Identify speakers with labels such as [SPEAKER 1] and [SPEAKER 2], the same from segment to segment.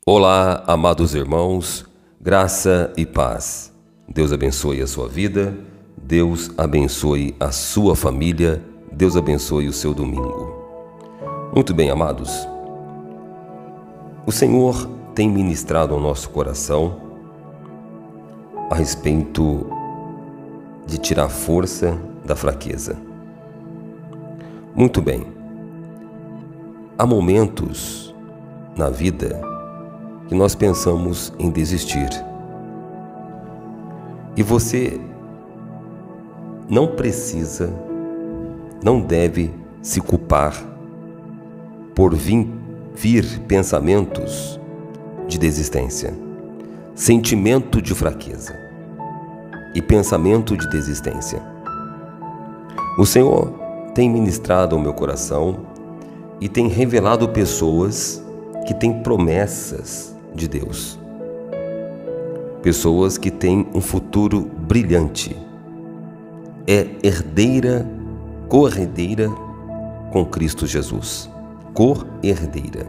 [SPEAKER 1] Olá, amados irmãos, graça e paz. Deus abençoe a sua vida, Deus abençoe a sua família, Deus abençoe o seu domingo. Muito bem, amados, o Senhor tem ministrado ao nosso coração a respeito de tirar força da fraqueza. Muito bem, há momentos na vida que nós pensamos em desistir. E você não precisa, não deve se culpar por vir pensamentos de desistência, sentimento de fraqueza e pensamento de desistência. O Senhor tem ministrado ao meu coração e tem revelado pessoas que têm promessas de Deus. Pessoas que têm um futuro brilhante. É herdeira, co-herdeira com Cristo Jesus. Co-herdeira.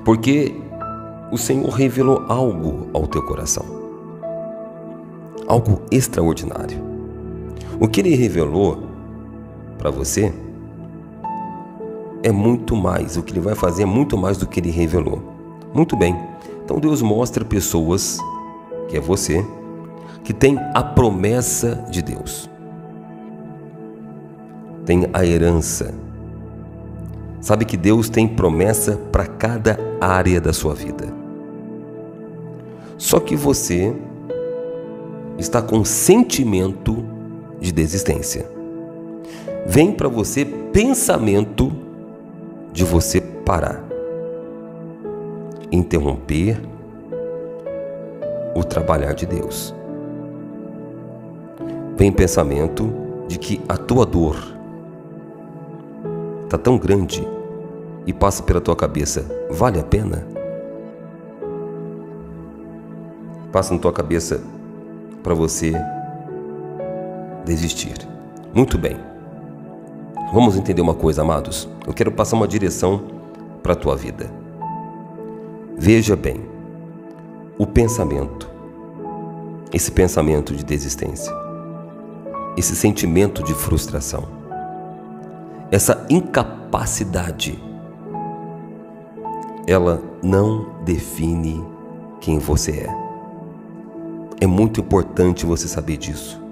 [SPEAKER 1] Porque o Senhor revelou algo ao teu coração. Algo extraordinário. O que Ele revelou para você é muito mais. O que Ele vai fazer é muito mais do que Ele revelou. Muito bem, então Deus mostra pessoas, que é você, que tem a promessa de Deus. Tem a herança. Sabe que Deus tem promessa para cada área da sua vida. Só que você está com sentimento de desistência. Vem para você pensamento de você parar, interromper o trabalhar de Deus. Vem pensamento de que a tua dor está tão grande e passa pela tua cabeça, vale a pena? Passa na tua cabeça para você desistir. Muito bem. Vamos entender uma coisa, amados. Eu quero passar uma direção para a tua vida. Veja bem, o pensamento, esse pensamento de desistência, esse sentimento de frustração, essa incapacidade, ela não define quem você é. É muito importante você saber disso.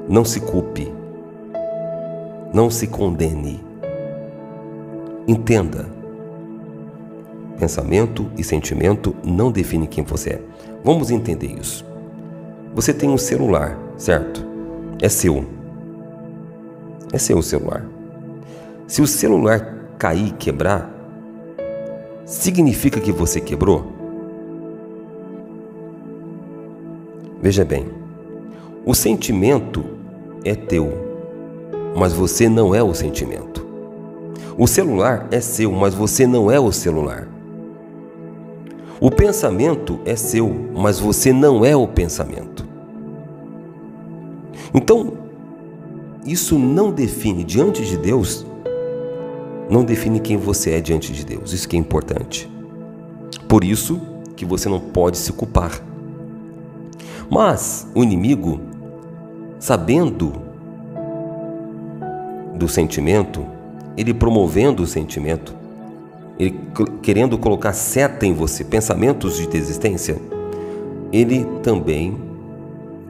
[SPEAKER 1] Não se culpe, não se condene. Entenda. Pensamento e sentimento não definem quem você é. Vamos entender isso. Você tem um celular, certo? É seu. É seu o celular. Se o celular cair e quebrar, significa que você quebrou? Veja bem, o sentimento é teu, mas você não é o sentimento. O celular é seu, mas você não é o celular. O pensamento é seu, mas você não é o pensamento. Então, isso não define diante de Deus, não define quem você é diante de Deus. Isso que é importante. Por isso que você não pode se culpar. Mas o inimigo, sabendo do sentimento, ele promovendo o sentimento, ele querendo colocar seta em você, pensamentos de desistência, ele também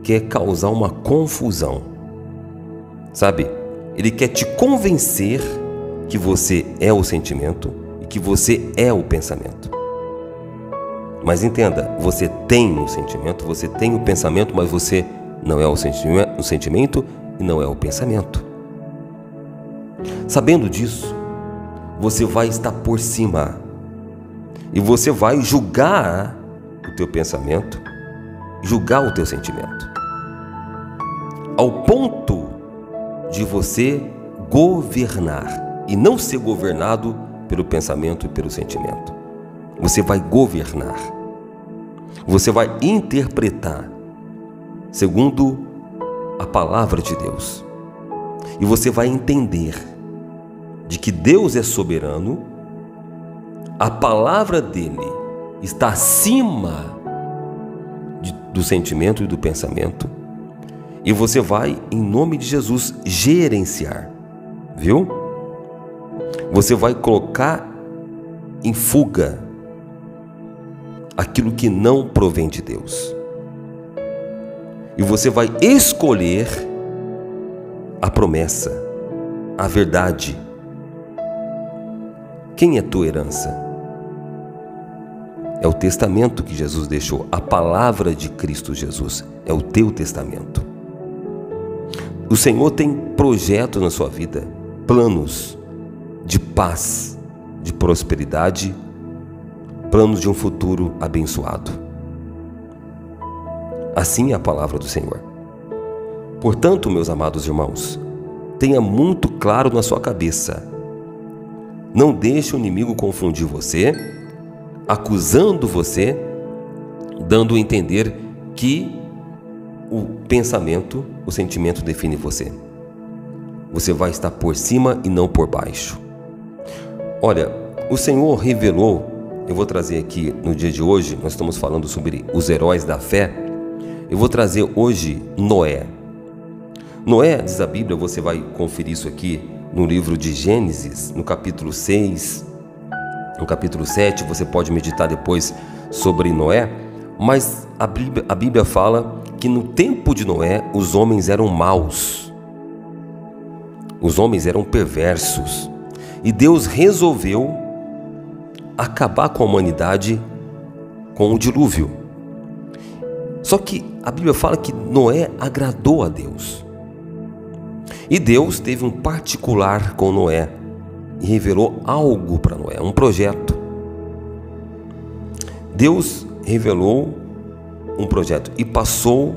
[SPEAKER 1] quer causar uma confusão. Sabe? Ele quer te convencer que você é o sentimento e que você é o pensamento. Mas entenda, você tem o sentimento, você tem o pensamento, mas você não é o sentimento e não é o pensamento. Sabendo disso, você vai estar por cima e você vai julgar o teu pensamento, julgar o teu sentimento, ao ponto de você governar e não ser governado pelo pensamento e pelo sentimento. Você vai governar, você vai interpretar segundo a palavra de Deus e você vai entender de que Deus é soberano a palavra dele está acima do sentimento e do pensamento, e você vai, em nome de Jesus, gerenciar, viu? Você vai colocar em fuga aquilo que não provém de Deus, e você vai escolher a promessa, a verdade. Quem é tua herança? É o testamento que Jesus deixou, a palavra de Cristo Jesus, é o teu testamento. O Senhor tem projetos na sua vida, planos de paz, de prosperidade, planos de um futuro abençoado. Assim é a palavra do Senhor. Portanto, meus amados irmãos, tenha muito claro na sua cabeça, não deixe o inimigo confundir você, acusando você, dando a entender que o pensamento, o sentimento define você. Você vai estar por cima e não por baixo. Olha, o Senhor revelou, eu vou trazer aqui no dia de hoje, nós estamos falando sobre os heróis da fé, eu vou trazer hoje Noé. Noé, diz a Bíblia, você vai conferir isso aqui no livro de Gênesis, no capítulo 6, no capítulo 7, você pode meditar depois sobre Noé, mas a Bíblia fala que no tempo de Noé os homens eram maus, os homens eram perversos, e Deus resolveu acabar com a humanidade com o dilúvio. Só que a Bíblia fala que Noé agradou a Deus, e Deus teve um particular com Noé e revelou algo para Noé, um projeto. Deus revelou um projeto e passou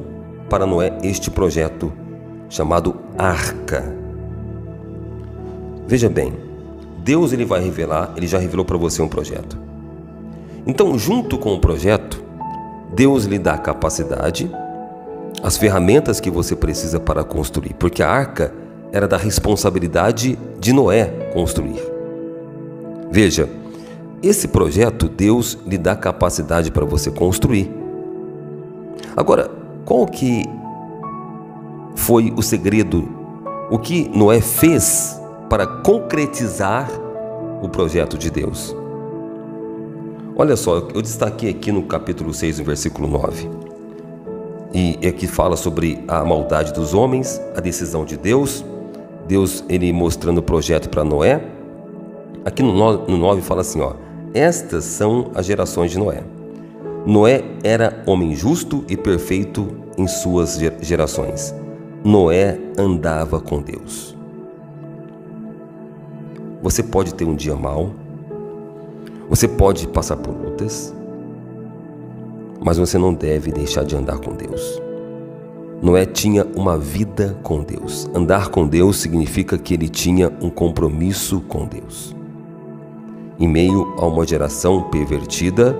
[SPEAKER 1] para Noé este projeto chamado arca. Veja bem, Deus ele vai revelar, ele já revelou para você um projeto. Então, junto com o projeto, Deus lhe dá a capacidade, as ferramentas que você precisa para construir, porque a arca era da responsabilidade de Noé construir. Veja, esse projeto Deus lhe dá capacidade para você construir. Agora, qual que foi o segredo? O que Noé fez para concretizar o projeto de Deus? Olha só, eu destaquei aqui no capítulo 6, no versículo 9. E aqui fala sobre a maldade dos homens, a decisão de Deus. Deus, ele mostrando o projeto para Noé. Aqui no 9 fala assim, ó: estas são as gerações de Noé. Noé era homem justo e perfeito em suas gerações. Noé andava com Deus. Você pode ter um dia mau, você pode passar por lutas, mas você não deve deixar de andar com Deus. Noé tinha uma vida com Deus. Andar com Deus significa que ele tinha um compromisso com Deus. Em meio a uma geração pervertida,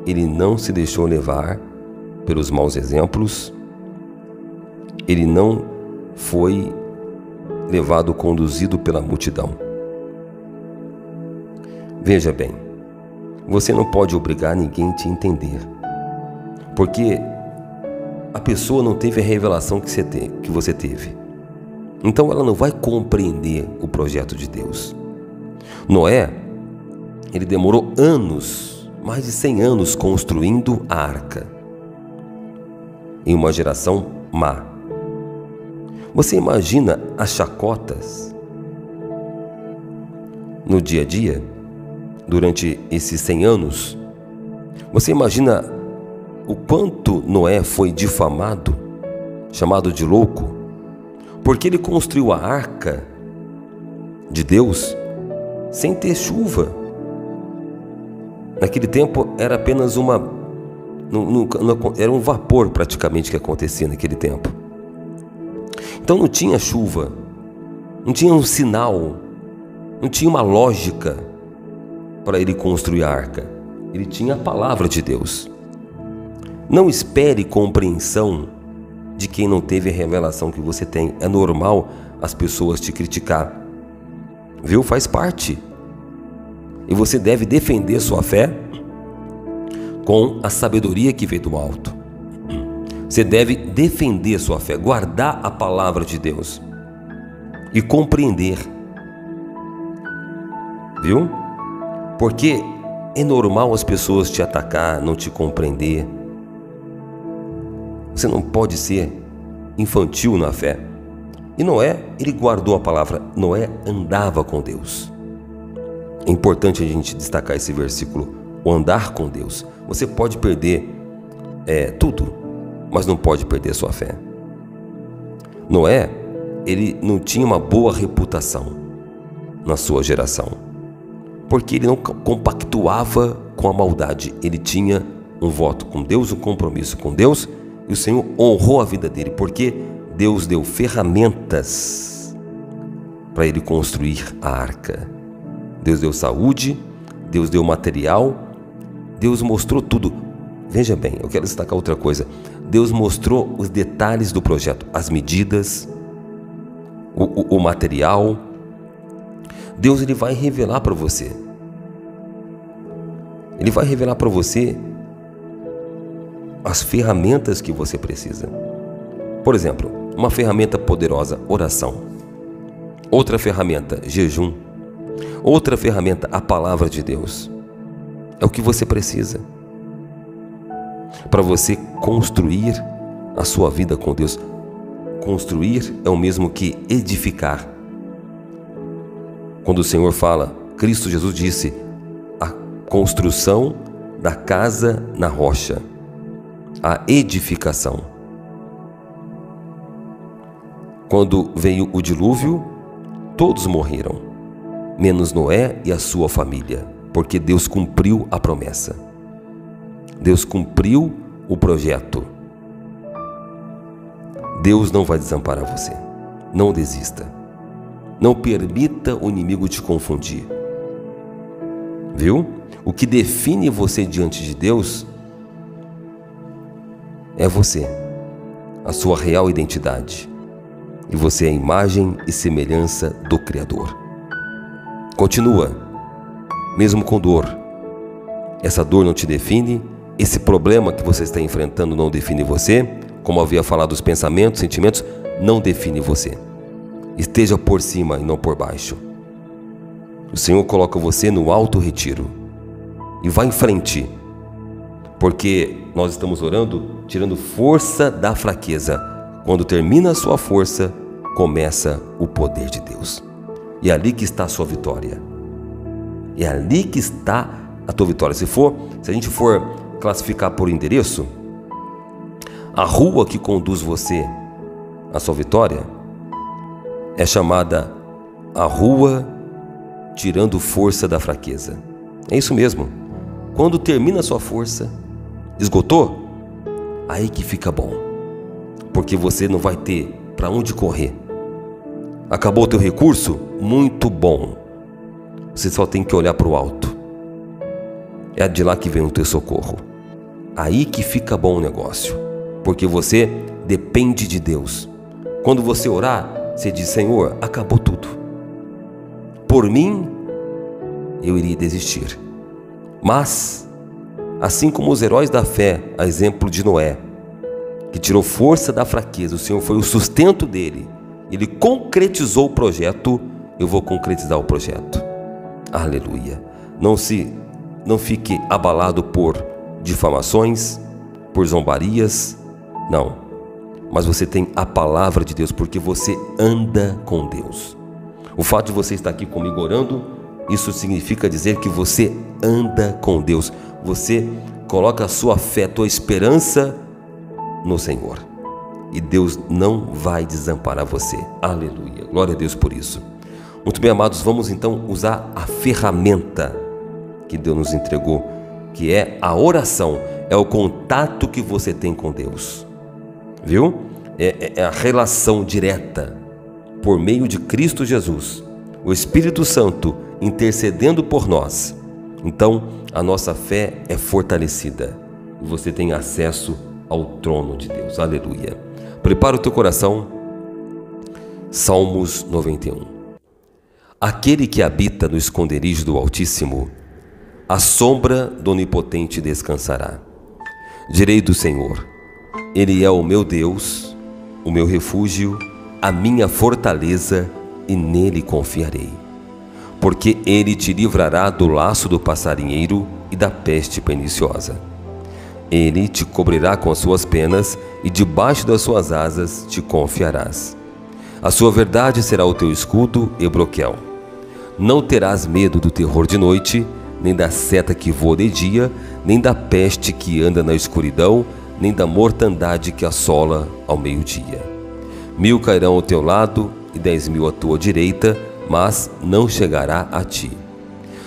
[SPEAKER 1] ele não se deixou levar pelos maus exemplos, ele não foi conduzido pela multidão. Veja bem, você não pode obrigar ninguém a te entender, porque a pessoa não teve a revelação que você teve. Então ela não vai compreender o projeto de Deus. Noé, ele demorou anos, mais de 100 anos, construindo a arca, em uma geração má. Você imagina as chacotas no dia a dia, durante esses 100 anos? Você imagina o quanto Noé foi difamado, chamado de louco, porque ele construiu a arca de Deus sem ter chuva. Naquele tempo era apenas era um vapor praticamente que acontecia naquele tempo. Então não tinha chuva, não tinha um sinal, não tinha uma lógica para ele construir a arca. Ele tinha a palavra de Deus. Não espere compreensão de quem não teve a revelação que você tem. É normal as pessoas te criticar, viu? Faz parte. E você deve defender sua fé com a sabedoria que veio do alto. Você deve defender sua fé, guardar a palavra de Deus e compreender. Viu? Porque é normal as pessoas te atacar, não te compreender. Você não pode ser infantil na fé. E Noé, ele guardou a palavra. Noé andava com Deus. É importante a gente destacar esse versículo, o andar com Deus. Você pode perder tudo, mas não pode perder sua fé. Noé, ele não tinha uma boa reputação na sua geração, porque ele não compactuava com a maldade. Ele tinha um voto com Deus, um compromisso com Deus, e o Senhor honrou a vida dele, porque Deus deu ferramentas para ele construir a arca. Deus deu saúde, Deus deu material, Deus mostrou tudo. Veja bem, eu quero destacar outra coisa. Deus mostrou os detalhes do projeto, as medidas, o material. Deus, ele vai revelar para você. Ele vai revelar para você as ferramentas que você precisa. Por exemplo, uma ferramenta poderosa, oração. Outra ferramenta, jejum. Outra ferramenta, a palavra de Deus. É o que você precisa para você construir a sua vida com Deus. Construir é o mesmo que edificar. Quando o Senhor fala, Cristo Jesus disse, a construção da casa na rocha, a edificação. Quando veio o dilúvio, todos morreram, menos Noé e a sua família, porque Deus cumpriu a promessa. Deus cumpriu o projeto. Deus não vai desamparar você. Não desista. Não permita o inimigo te confundir. Viu? O que define você diante de Deus é você, a sua real identidade. E você é a imagem e semelhança do Criador. Continua, mesmo com dor. Essa dor não te define, esse problema que você está enfrentando não define você, como havia falado, os pensamentos, sentimentos, não define você. Esteja por cima e não por baixo. O Senhor coloca você no alto retiro e vá em frente, porque nós estamos orando, tirando força da fraqueza. Quando termina a sua força, começa o poder de Deus. E é ali que está a sua vitória. É ali que está a tua vitória. Se a gente for classificar por endereço, a rua que conduz você à sua vitória é chamada a rua tirando força da fraqueza. É isso mesmo. Quando termina a sua força, esgotou, aí que fica bom. Porque você não vai ter para onde correr. Acabou o teu recurso? Muito bom. Você só tem que olhar para o alto. É de lá que vem o teu socorro. Aí que fica bom o negócio. Porque você depende de Deus. Quando você orar, você diz, Senhor, acabou tudo. Por mim, eu iria desistir. Mas, assim como os heróis da fé, a exemplo de Noé, que tirou força da fraqueza, o Senhor foi o sustento dele, ele concretizou o projeto, eu vou concretizar o projeto. Aleluia. Não fique abalado por difamações, por zombarias, não. Mas você tem a palavra de Deus, porque você anda com Deus. O fato de você estar aqui comigo orando, isso significa dizer que você anda com Deus. Você coloca a sua fé, a tua esperança no Senhor. E Deus não vai desamparar você. Aleluia. Glória a Deus por isso. Muito bem, amados, vamos então usar a ferramenta que Deus nos entregou, que é a oração. É o contato que você tem com Deus. Viu? É a relação direta por meio de Cristo Jesus. O Espírito Santo intercedendo por nós. Então, a nossa fé é fortalecida. E você tem acesso ao trono de Deus. Aleluia. Prepara o teu coração. Salmos 91. Aquele que habita no esconderijo do Altíssimo A sombra do Onipotente descansará. Direi do Senhor: Ele é o meu Deus, o meu refúgio, a minha fortaleza, e nele confiarei. Porque Ele te livrará do laço do passarinheiro e da peste perniciosa. Ele te cobrirá com as suas penas e debaixo das suas asas te confiarás. A sua verdade será o teu escudo e broquel. Não terás medo do terror de noite, nem da seta que voa de dia, nem da peste que anda na escuridão, nem da mortandade que assola ao meio-dia. 1000 cairão ao teu lado e 10.000 à tua direita, mas não chegará a ti.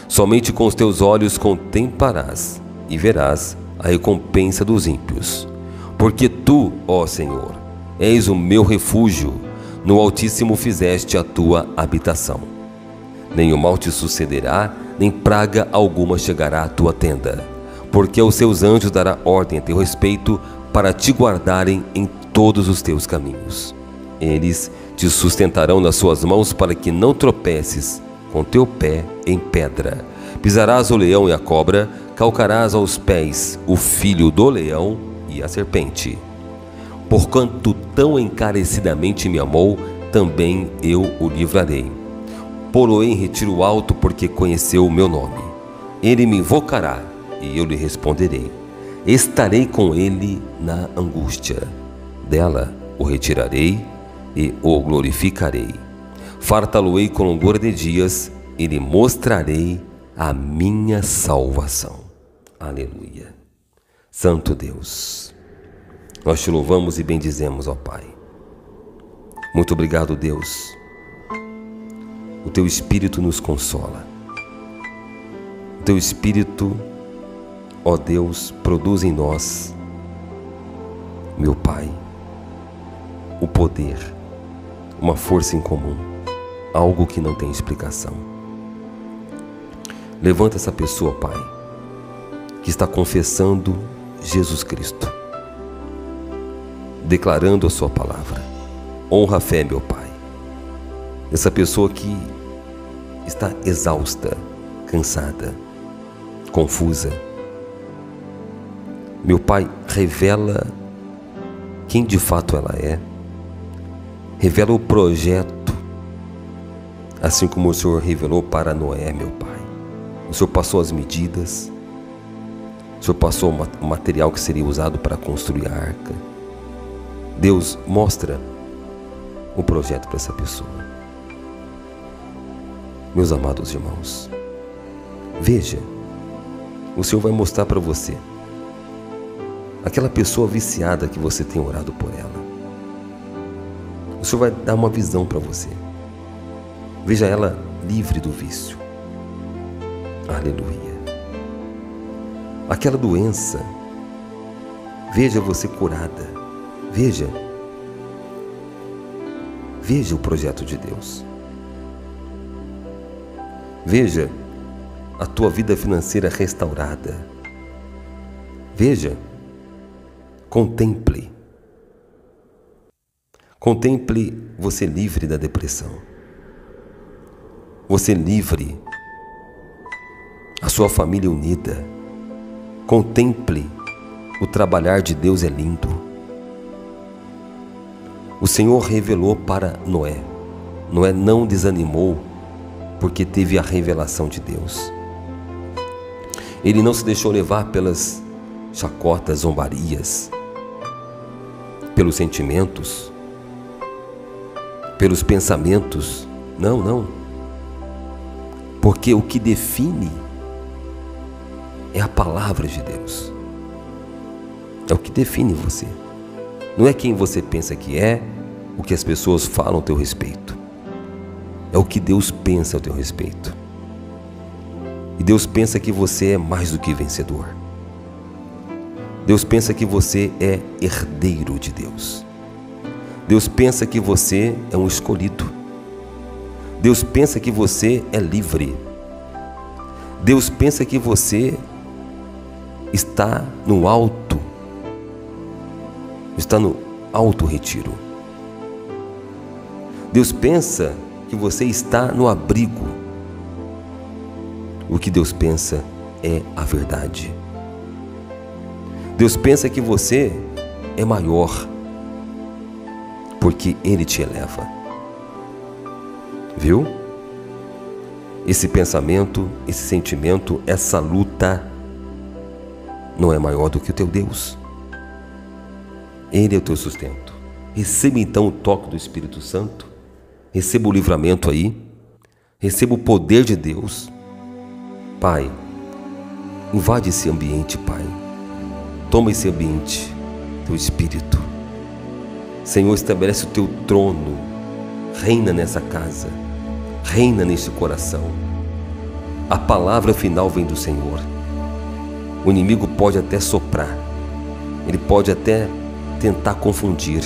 [SPEAKER 1] Somente com os teus olhos contemplarás e verás a recompensa dos ímpios. Porque tu, ó Senhor, és o meu refúgio, no Altíssimo fizeste a tua habitação. Nem o mal te sucederá, nem praga alguma chegará à tua tenda, porque aos seus anjos dará ordem a teu respeito para te guardarem em todos os teus caminhos. Eles te sustentarão nas suas mãos para que não tropeces com teu pé em pedra. Pisarás o leão e a cobra, calcarás aos pés o filho do leão e a serpente. Porquanto tão encarecidamente me amou, também eu o livrarei. Pô-lo em retiro alto, porque conheceu o meu nome. Ele me invocará, e eu lhe responderei. Estarei com ele na angústia. Dela o retirarei e o glorificarei. Fartá-lo-ei com longura de dias, e lhe mostrarei a minha salvação. Aleluia. Santo Deus, nós te louvamos e bendizemos, ó Pai. Muito obrigado, Deus. O teu Espírito nos consola. O teu Espírito, ó Deus, produz em nós, meu Pai, o poder, uma força incomum, algo que não tem explicação. Levanta essa pessoa, Pai, que está confessando Jesus Cristo, declarando a sua palavra. Honra a fé, meu Pai. Essa pessoa que está exausta, cansada, confusa. Meu Pai, revela quem de fato ela é. Revela o projeto, assim como o Senhor revelou para Noé, meu Pai. O Senhor passou as medidas, o Senhor passou o material que seria usado para construir a arca. Deus, mostra o projeto para essa pessoa. Meus amados irmãos, veja, o Senhor vai mostrar para você aquela pessoa viciada que você tem orado por ela. O Senhor vai dar uma visão para você. Veja ela livre do vício. Aleluia. Aquela doença, veja você curada. Veja o projeto de Deus. Veja a tua vida financeira restaurada. Veja, contemple você livre da depressão. Você livre, a sua família unida. Contemple o trabalhar de Deus, é lindo. O Senhor revelou para Noé. Noé não desanimou porque teve a revelação de Deus. Ele não se deixou levar pelas chacotas, zombarias, pelos sentimentos, pelos pensamentos. Não. Porque o que define é a palavra de Deus. É o que define você. Não é quem você pensa que é, o que as pessoas falam a teu respeito. É o que Deus pensa a teu respeito. E Deus pensa que você é mais do que vencedor. Deus pensa que você é herdeiro de Deus. Deus pensa que você é um escolhido. Deus pensa que você é livre. Deus pensa que você está no alto retiro. Deus pensa que você está no abrigo. O que Deus pensa é a verdade. Deus pensa que você é maior, porque Ele te eleva. Viu? Esse pensamento, esse sentimento, essa luta não é maior do que o teu Deus. Ele é o teu sustento. Receba então o toque do Espírito Santo. Receba o livramento aí. Receba o poder de Deus. Pai, invade esse ambiente, Pai. Toma esse ambiente, teu Espírito. Senhor, estabelece o teu trono. Reina nessa casa. Reina neste coração. A palavra final vem do Senhor. O inimigo pode até soprar. Ele pode até tentar confundir.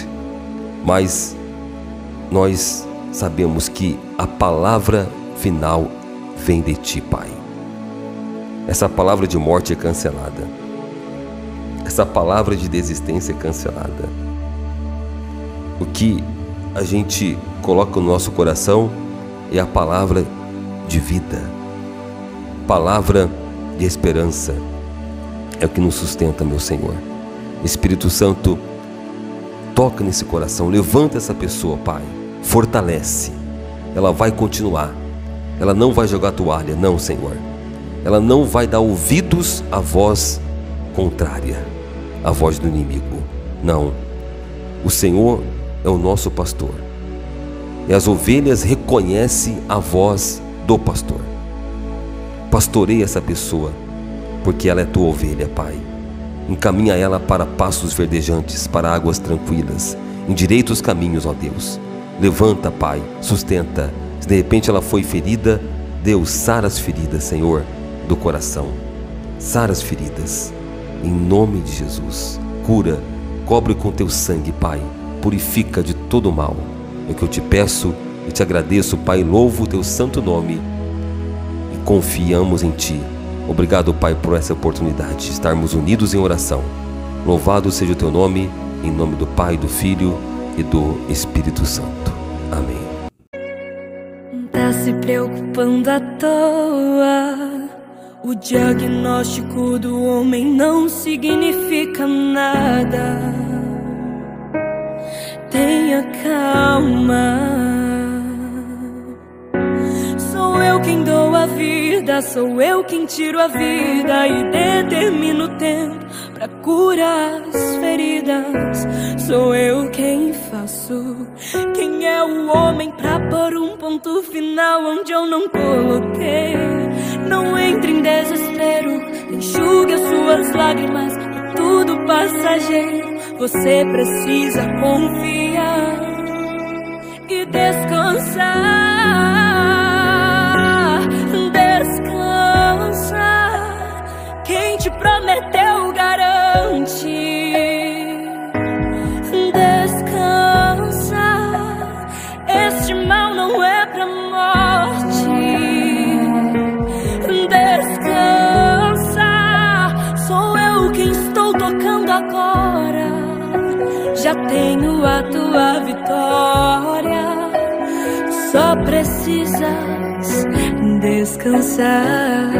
[SPEAKER 1] Mas nós sabemos que a palavra final vem de ti, Pai. Essa palavra de morte é cancelada. Essa palavra de desistência é cancelada. O que a gente coloca no nosso coração é a palavra de vida, palavra de esperança. É o que nos sustenta, meu Senhor. Espírito Santo, toca nesse coração, levanta essa pessoa, Pai, fortalece. Ela vai continuar, ela não vai jogar toalha, não, Senhor. Ela não vai dar ouvidos à voz contrária, à voz do inimigo. Não, o Senhor é o nosso pastor. E as ovelhas reconhecem a voz do pastor. Pastoreia essa pessoa, porque ela é tua ovelha, Pai. Encaminha ela para pastos verdejantes, para águas tranquilas. Endireita os caminhos, ó Deus. Levanta, Pai, sustenta. Se de repente ela foi ferida, Deus, sara as feridas, Senhor, do coração. Sara as feridas, em nome de Jesus. Cura, cobre com teu sangue, Pai. Purifica de todo mal. É o que eu te peço e te agradeço, Pai. Louvo o teu santo nome e confiamos em ti. Obrigado, Pai, por essa oportunidade de estarmos unidos em oração. Louvado seja o teu nome, em nome do Pai, do Filho e do Espírito Santo. Amém.
[SPEAKER 2] Tá se preocupando à toa. O diagnóstico do homem não significa nada. Tenha calma. Sou eu quem dou a vida, sou eu quem tiro a vida e determino o tempo pra curar as feridas. Sou eu quem faço. Quem é o homem pra pôr um ponto final onde eu não coloquei? Não entre em desespero, enxugue as suas lágrimas, é tudo passageiro. Você precisa confiar e descansar. Descansa, quem te prometeu garante. Descansa, este mal não é pra morte. Descansa, sou eu quem estou tocando agora. Já tenho a tua vitória. Só precisas descansar.